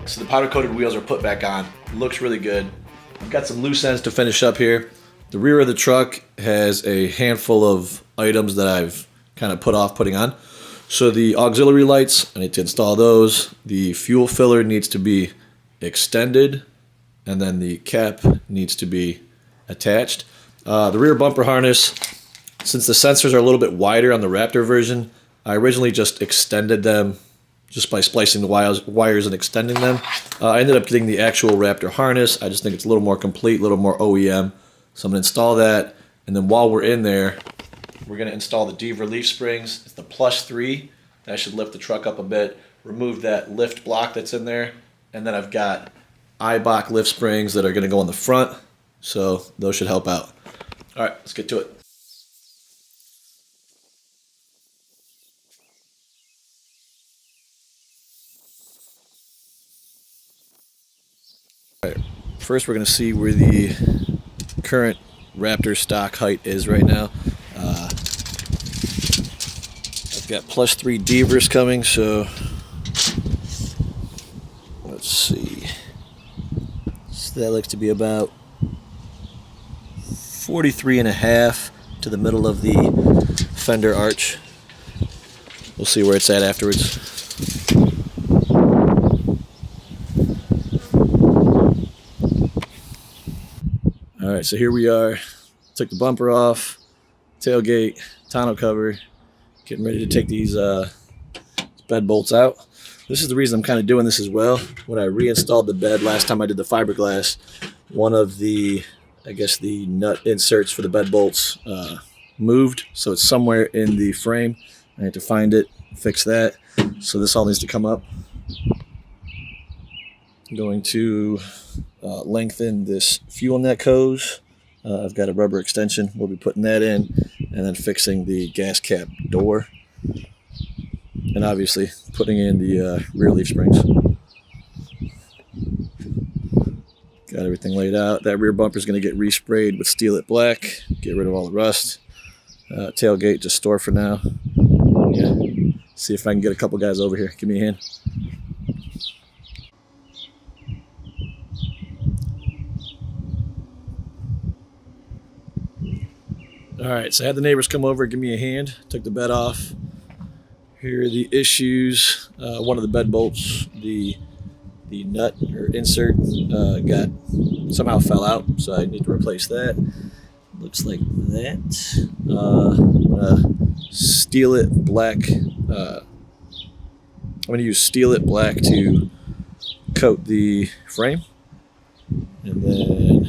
So the powder coated wheels are put back on. Looks really good. I've got some loose ends to finish up here. The rear of the truck has a handful of items that I've kind of put off putting on. So the auxiliary lights, I need to install those. The fuel filler needs to be extended, and then the cap needs to be attached. The rear bumper harness, since the sensors are a little bit wider on the Raptor version, I originally just extended them just by splicing the wires and extending them. I ended up getting the actual Raptor harness. I just think it's a little more complete, a little more OEM. So I'm going to install that, and then while we're in there, we're going to install the Deaver leaf springs. It's the +3. That should lift the truck up a bit. Remove that lift block that's in there, and then I've got Eibach lift springs that are going to go on the front, so those should help out. All right, let's get to it. All right, first we're going to see where the current Raptor stock height is right now. I've got +3 Deavers coming, so let's see. So that looks to be about 43.5 to the middle of the fender arch. We'll see where it's at afterwards. All right, so here we are. Took the bumper off, tailgate, tonneau cover, getting ready to take these bed bolts out. This is the reason I'm kind of doing this as well. When I reinstalled the bed last time I did the fiberglass, one of the, I guess the nut inserts for the bed bolts moved, so it's somewhere in the frame. I had to find it, fix that. So this all needs to come up. I'm going to lengthen this fuel neck hose. I've got a rubber extension. We'll be putting that in, and then fixing the gas cap door, and obviously putting in the rear leaf springs. Got everything laid out. That rear bumper is going to get resprayed with Steel It Black, get rid of all the rust. Tailgate just store for now. Yeah. See if I can get a couple guys over here. Give me a hand. All right, so I had the neighbors come over, give me a hand, took the bed off. Here are the issues. One of the bed bolts, the nut or insert somehow fell out, so I need to replace that. Looks like that. I'm gonna Steel It Black. I'm gonna use Steel It Black to coat the frame, and then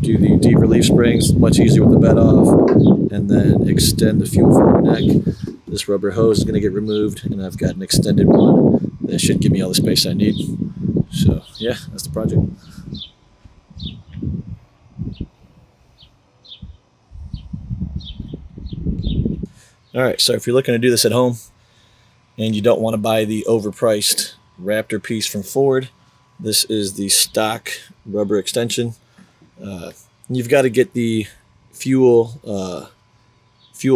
do the Deaver leaf springs, much easier with the bed off, and then extend the fuel filler neck. This rubber hose is going to get removed, and I've got an extended one that should give me all the space I need. So yeah, that's the project. All right, so if you're looking to do this at home and you don't want to buy the overpriced Raptor piece from Ford, this is the stock rubber extension. You've got to get the fuel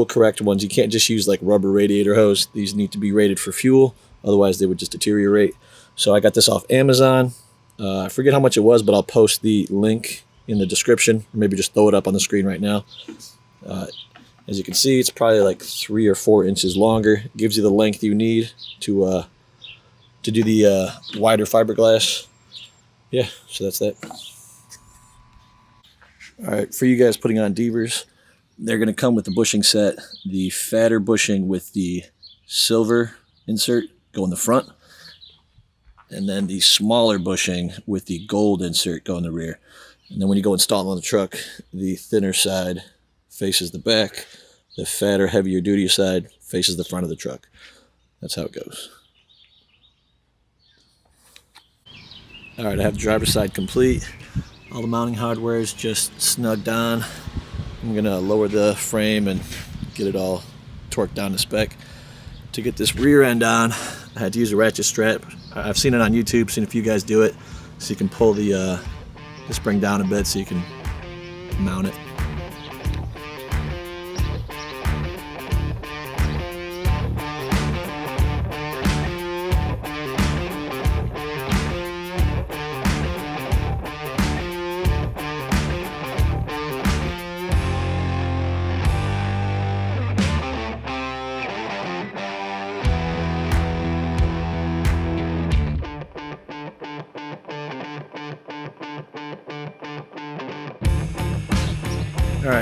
correct ones. You can't just use like rubber radiator hose. These need to be rated for fuel, otherwise they would just deteriorate. So I got this off Amazon. I forget how much it was, but I'll post the link in the description, or maybe just throw it up on the screen right now. As you can see, it's probably like 3 or 4 inches longer. It gives you the length you need to do the wider fiberglass. Yeah, so that's that. All right, for you guys putting on Deavers, they're going to come with the bushing set. The fatter bushing with the silver insert go in the front, and then the smaller bushing with the gold insert go in the rear. And then when you go install it on the truck, the thinner side faces the back, the fatter, heavier duty side faces the front of the truck. That's how it goes. All right, I have the driver's side complete. All the mounting hardware is just snugged on. I'm gonna lower the frame and get it all torqued down to spec. To get this rear end on, I had to use a ratchet strap. I've seen it on YouTube, seen a few guys do it. So you can pull the spring down a bit so you can mount it.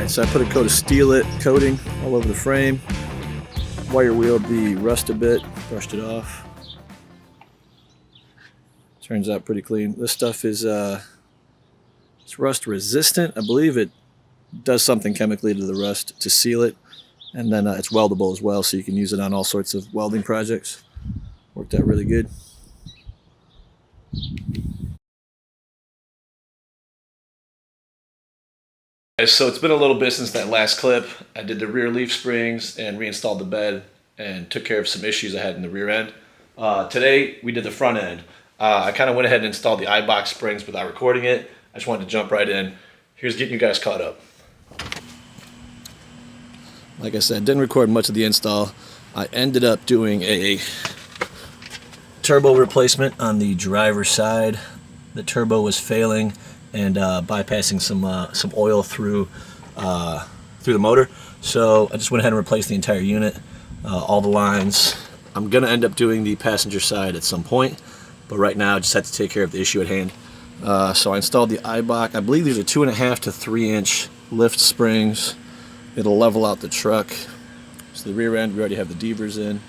Alright, so I put a coat of Steel-It coating all over the frame. Wire wheeled the rust a bit, brushed it off. Turns out pretty clean. This stuff is it's rust resistant. I believe it does something chemically to the rust to seal it. And then it's weldable as well, so you can use it on all sorts of welding projects. Worked out really good. So it's been a little bit since that last clip. I did the rear leaf springs and reinstalled the bed and took care of some issues I had in the rear end. Today we did the front end. I kind of went ahead and installed the Eibach springs without recording it. I just wanted to jump right in. Here's getting you guys caught up. Like I said, didn't record much of the install. I ended up doing a turbo replacement on the driver's side. The turbo was failing and bypassing some oil through the motor. So I just went ahead and replaced the entire unit, all the lines. I'm gonna end up doing the passenger side at some point, but right now I just had to take care of the issue at hand. So I installed the Eibach. I believe these are 2.5 to 3 inch lift springs. It'll level out the truck. So the rear end, we already have the Deavers in.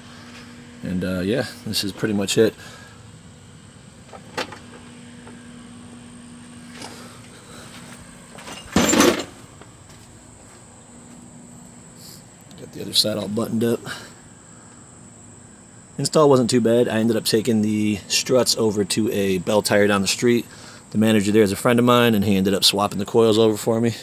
And yeah, this is pretty much it. Got the other side all buttoned up. Install wasn't too bad. I ended up taking the struts over to a bell tire down the street. The manager there is a friend of mine, and he ended up swapping the coils over for me.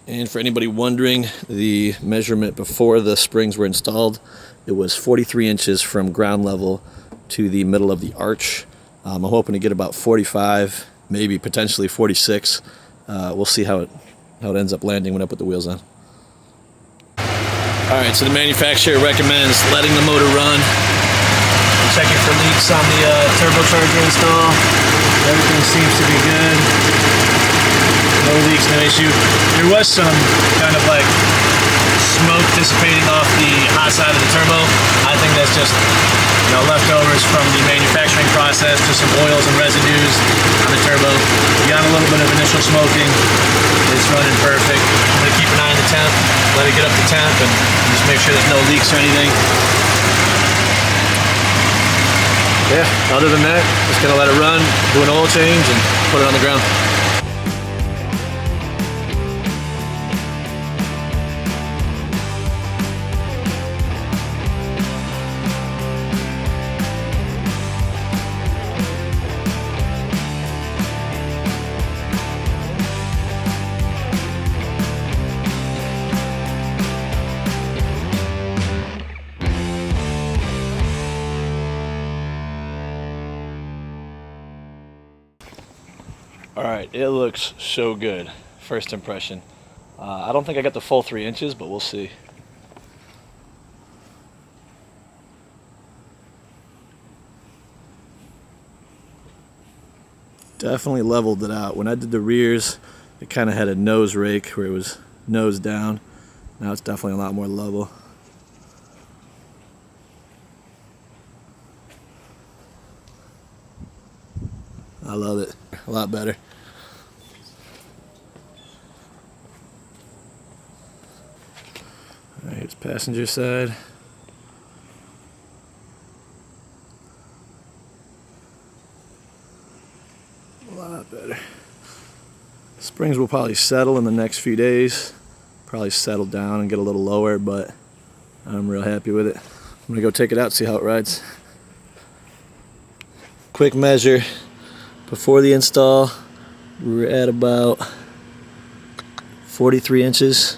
And for anybody wondering, the measurement before the springs were installed, it was 43 inches from ground level to the middle of the arch. I'm hoping to get about 45, maybe potentially 46. We'll see how it ends up landing when I put the wheels on. All right, so the manufacturer recommends letting the motor run. I'm checking for leaks on the turbocharger install. Everything seems to be good. No leaks, no issue. There was some kind of like smoke dissipating off the hot side of the turbo. I think that's just, you know, leftovers from the manufacturing process, just some oils and residues on the turbo. We got a little bit of initial smoking. It's running perfect. I'm gonna keep an eye on the temp, let it get up to temp, and just make sure there's no leaks or anything. Yeah, other than that, just gonna let it run, do an oil change, and put it on the ground. All right, it looks so good. First impression. I don't think I got the full 3 inches, but we'll see. Definitely leveled it out. When I did the rears, it kind of had a nose rake where it was nose down. Now it's definitely a lot more level. I love it. A lot better. All right, here's passenger side. A lot better. Springs will probably settle in the next few days. Probably settle down and get a little lower, but I'm real happy with it. I'm gonna go take it out, see how it rides. Quick measure. Before the install, we were at about 43 inches.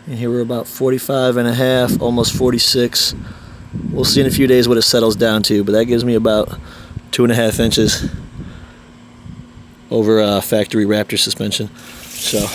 And here we're about 45 and a half, almost 46. We'll see in a few days what it settles down to, but that gives me about 2.5 inches over factory Raptor suspension. So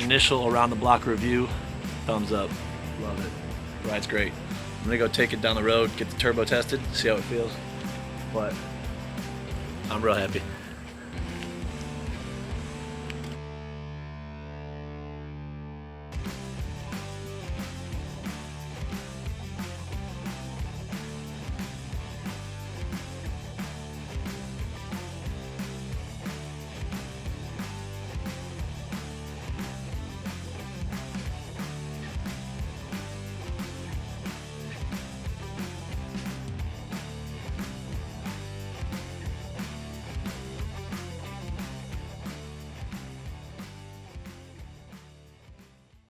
initial around the block review. Thumbs up. Love it. Ride's great. I'm gonna go take it down the road, get the turbo tested, see how it feels. But I'm real happy.